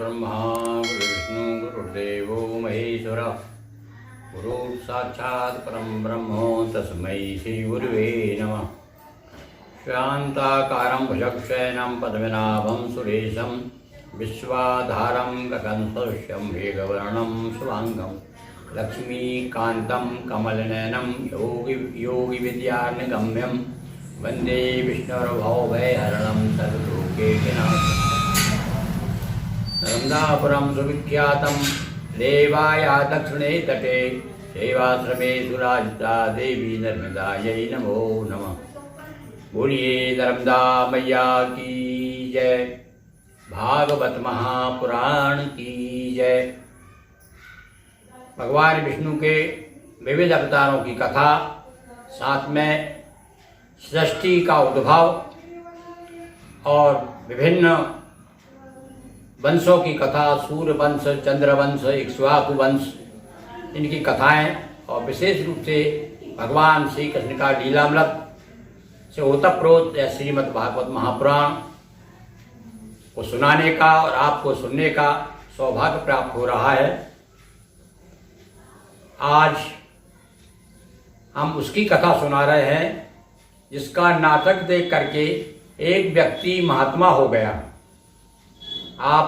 गुरुर्ब्रह्मा गुरुर्विष्णु गुरुर्देवो महेश्वरः गुरुः साक्षात् परं ब्रह्म तस्मै श्रीगुरुवे नमः। शान्ताकारं भुजगशयनं पद्मनाभं सुरेशं विश्वाधारं गगनसदृशं मेघवर्णं शुभांगं लक्ष्मीकान्तं कमलनयनं योगिविद्यार्णगम्यं वन्दे विष्णुर्भवभयहरणं सर्वलोकैकनाथं। नर्मदापुरं सुविख्यातं देवाया दक्षिणे तटे सेवाश्रमे सुराजिता देवी नर्मदायै नमो नमः। बोलिए नर्मदा मैया की जय, भागवत महापुराण की जय। भगवान विष्णु के विविध अवतारों की कथा, साथ में सृष्टि का उद्भव और विभिन्न वंशों की कथा, सूर्य वंश, चंद्र वंश, इक्ष्वाकु वंश, इनकी कथाएं और विशेष रूप से भगवान श्री कृष्ण का लीलामृत से ओतप्रोत या श्रीमद् भागवत महापुराण को सुनाने का और आपको सुनने का सौभाग्य प्राप्त हो रहा है। आज हम उसकी कथा सुना रहे हैं जिसका नाटक देख करके एक व्यक्ति महात्मा हो गया। आप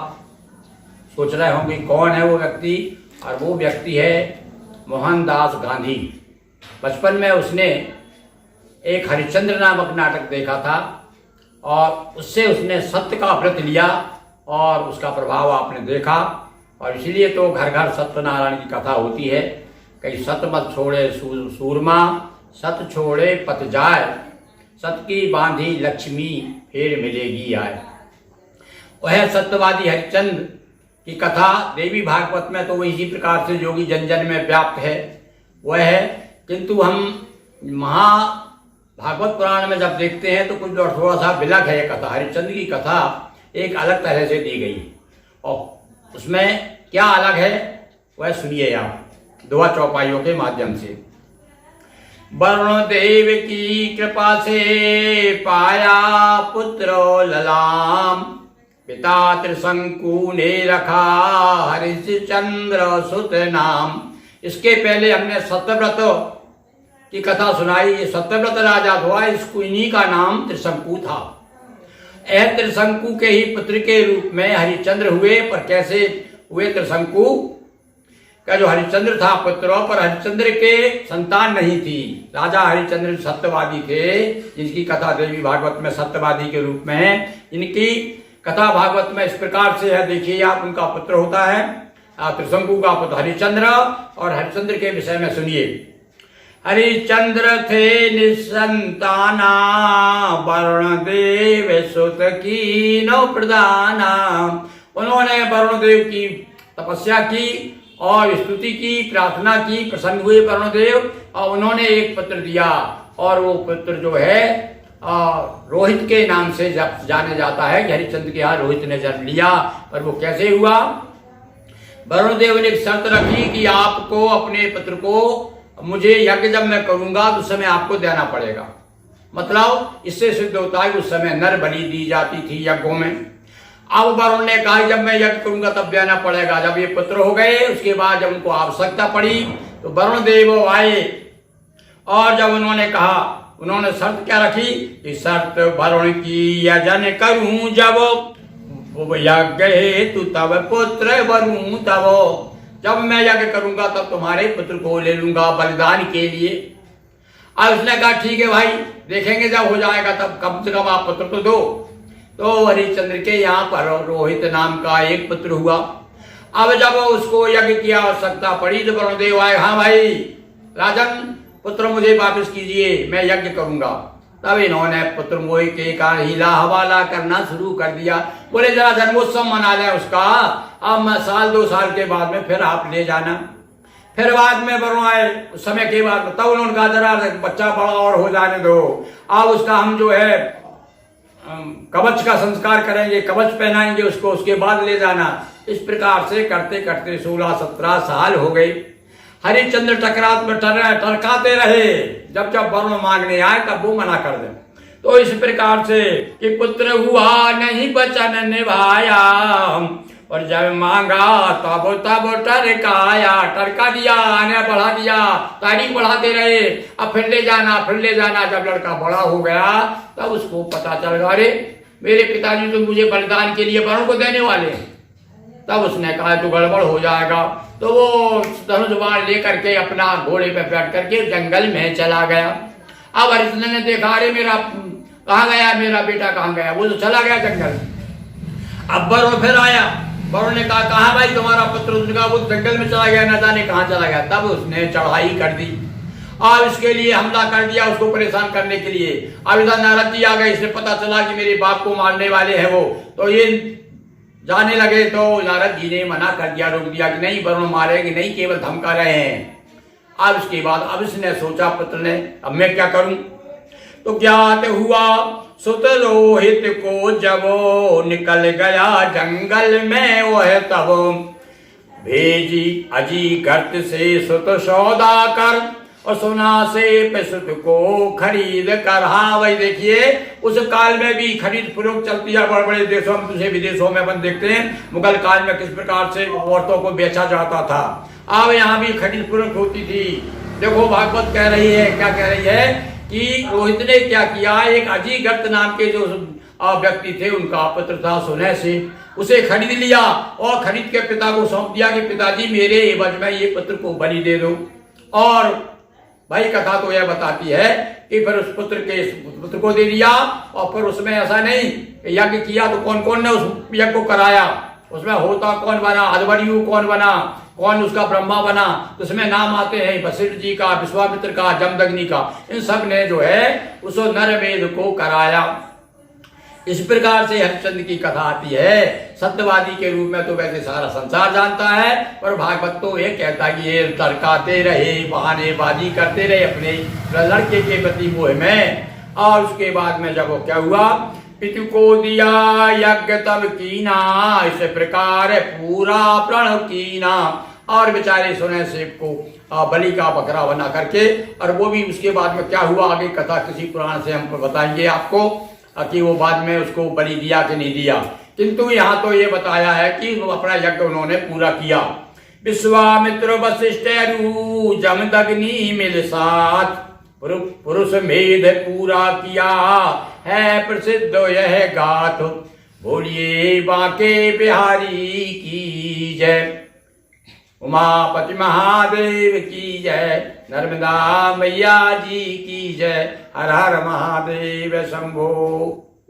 सोच रहे होंगे कौन है वो व्यक्ति, और वो व्यक्ति है मोहनदास गांधी। बचपन में उसने एक हरिश्चंद्र नामक नाटक देखा था और उससे उसने सत्य का व्रत लिया और उसका प्रभाव आपने देखा, और इसीलिए तो घर घर सत्यनारायण की कथा होती है। कहीं सत्य मत छोड़े सूरमा, सत छोड़े पत जाए, सत की बांधी लक्ष्मी फिर मिलेगी आए। वह सत्यवादी हरिश्चंद्र की कथा देवी भागवत में तो इसी प्रकार से योगी जन जन में व्याप्त है वह है, किंतु हम भागवत पुराण में जब देखते हैं तो कुछ थोड़ा सा विलग है। यह कथा, हरिश्चंद्र की कथा एक अलग तरह से दी गई, और उसमें क्या अलग है वह सुनिए आप दुआ चौपाइयों के माध्यम से। वरुण देव की कृपा से पाया पुत्र ललाम, पिता त्रिशंकु ने रखा हरिश्चंद्र सुत नाम। इसके पहले हमने सत्यव्रत की कथा सुनाई। ये सत्यव्रत राजा हुआ, इसको इन्हीं का नाम त्रिशंकु था। यह त्रिशंकु के ही पुत्र के रूप में हरिश्चंद्र हुए। पर कैसे हुए त्रिशंकु का? जो हरिश्चंद्र था पुत्रों पर हरिश्चंद्र के संतान नहीं थी। राजा हरिश्चंद्र सत्यवादी थे, जिनकी कथा देवी भागवत में सत्यवादी के रूप में है। इनकी कथा भागवत में इस प्रकार से है, देखिए आप। उनका पुत्र होता है त्रिशंकु का पुत्र हरिश्चंद्र, और हरिश्चंद्र के विषय में सुनिए। हरिश्चंद्र थे निसंताना, वरुण देव सुत की नौ प्रदाना। उन्होंने वरुण देव की तपस्या की और स्तुति की, प्रार्थना की, प्रसन्न हुए वरुण देव, और उन्होंने एक पुत्र दिया। और वो पुत्र जो है रोहित के नाम से जाने जाता है कि हरिश्चंद्र के यहाँ रोहित ने जन्म लिया। पर वो कैसे हुआ? वरुण देव ने एक शर्त रखी कि आपको अपने पुत्र को, मुझे यज्ञ जब मैं करूंगा तो उस समय आपको देना पड़ेगा। मतलब इससे सिद्ध होता है कि उस समय नर बलि दी जाती थी यज्ञों में। अब वरुण ने कहा जब मैं यज्ञ करूंगा तब देना पड़ेगा। जब ये पुत्र हो गए, उसके बाद जब उनको आवश्यकता पड़ी तो वरुण देव आए, और जब उन्होंने कहा, उन्होंने शर्त क्या रखी कि शर्त वरुण की यजन करूं जब, यज्ञ हेतु तब पुत्र वरुण तब। जब मैं यज्ञ करूंगा तब तुम्हारे पुत्र को ले लूंगा बलिदान के लिए। अब उसने कहा ठीक है भाई, देखेंगे जब हो जाएगा तब कम से कम आप पुत्र तो दो। तो हरिश्चंद्र के यहाँ पर रोहित नाम का एक पुत्र हुआ। अब जब उसको यज्ञ की आवश्यकता पड़ी तो वरुण देव आए, हाँ भाई राजन, पुत्र मुझे वापस कीजिए, मैं यज्ञ करूंगा। तब इन्होंने पुत्र मोह के कारण हीला हवाला करना शुरू कर दिया। बोले जरा जन्मोत्सव मना लें उसका, अब मैं साल 2 साल के बाद में फिर आप ले जाना। फिर बाद में वरुण आए, उस समय के बाद तब उन्होंने कहा जरा बच्चा बड़ा और हो जाने दो, अब उसका हम जो है कवच का संस्कार करेंगे, कवच पहनाएंगे उसको, उसके बाद ले जाना। इस प्रकार से करते करते 16-17 साल हो गए। हरिश्चंद्र टरकाते रहे, जब जब वरुण मांगने आए तब वो मना कर दे। तो इस प्रकार से कि पुत्र हुआ नहीं वचन निभाया, और जब मांगा तब तब टरकाया, टरका दिया, आने बढ़ा दिया, तारीख बढ़ाते रहे, अब फिर ले जाना फिर ले जाना। जब लड़का बड़ा हो गया तब उसको पता चल गया, अरे मेरे पिताजी तो मुझे बलिदान के लिए वरुण को देने वाले हैं। तब उसने कहा तो गड़बड़ हो जाएगा, तो वो धनुष बाण लेकर के अपना घोड़े पे बैठ करके जंगल में चला गया। अब हरिश्चंद्र ने देखा, अरे मेरा कहाँ गया, मेरा बेटा कहाँ गया, वो तो चला गया जंगल। अब वरुण फिर आया, वरुण ने कहा कहाँ भाई तुम्हारा पुत्र, उसने कहा वो जंगल में चला गया, न जाने कहाँ चला गया। तब उसने चढ़ाई कर दी और इसके लिए हमला कर दिया, उसको परेशान करने के लिए। अब इधर नारद जी आ गए, इसे पता चला कि मेरे बाप को मारने वाले हैं वो, तो ये जाने लगे। तो नारद जी ने मना कर दिया, रोक दिया कि नहीं वरुण मारेंगे नहीं, केवल धमका रहे हैं। अब इसके बाद अब इसने सोचा पुत्र ने, अब मैं क्या करूं। तो ज्ञात हुआ सुत रोहित को जब निकल गया जंगल में वह तब, भेजी अजी गर्त से सुत सौदा कर और सोना से सुत को खरीद कर। हाँ भाई देखिए, उस काल में भी खरीद फरोख्त चलती है बड़े बड़े देशों में, दूसरे विदेशों में अपन देखते हैं मुगल काल में किस प्रकार से औरतों को बेचा जाता था। अब यहाँ भी खरीद फरोख्त होती थी। देखो भागवत कह रही है, क्या कह रही है कि रोहित ने क्या किया, एक अजीगर्त नाम के जो व्यक्ति थे, उनका पुत्र था सुनय से, उसे खरीद लिया और खरीद के पिता को सौंप दिया कि पिताजी मेरे एवज में ये पुत्र को बलि दे दो। और भाई कथा तो यह बताती है कि फिर उस पुत्र को दे दिया। और फिर उसमें ऐसा नहीं यज्ञ किया तो कौन कौन ने उस यज्ञ को कराया, उसमें होता कौन बना, अध्वर्यु कौन बना, कौन उसका ब्रह्मा बना, तो उसमें नाम आते हैं वशिष्ठ जी का, विश्वामित्र का, जमदग्नि का। इन सब ने जो है उस नरमेध को कराया। इस प्रकार से हरिश्चंद्र की कथा आती है। सत्यवादी के रूप में तो वैसे सारा संसार जानता है, पर भागवत तो ये कहता कि ये तर्काते रहे, बहानेबाजी करते रहे अपने लड़के के प्रति मोह में। और उसके बाद में जब वो क्या हुआ, पितु को दिया यज्ञ तब कीना, इस प्रकार पूरा प्रण कीना। और बेचारे सुनय सेब को बलि का बकरा बना करके, और वो भी उसके बाद में क्या हुआ, आगे कथा किसी पुराण से हम बताएंगे आपको कि वो बाद में उसको बलि दिया कि नहीं दिया। किंतु यहाँ तो ये बताया है कि वो अपना यज्ञ उन्होंने पूरा किया। विश्वामित्र वशिष्ठ अरु जमदग्नि मिल साथ, पुरुष मेध पूरा किया है प्रसिद्ध यह गाथ। बोलिए बांके बिहारी की जय, उमापति महादेव की जय, नर्मदा मैया जी की जय, हर हर महादेव शंभो।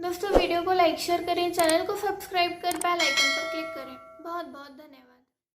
दोस्तों वीडियो को लाइक शेयर करें, चैनल को सब्सक्राइब कर बेल आइकन पर क्लिक करें। बहुत बहुत धन्यवाद।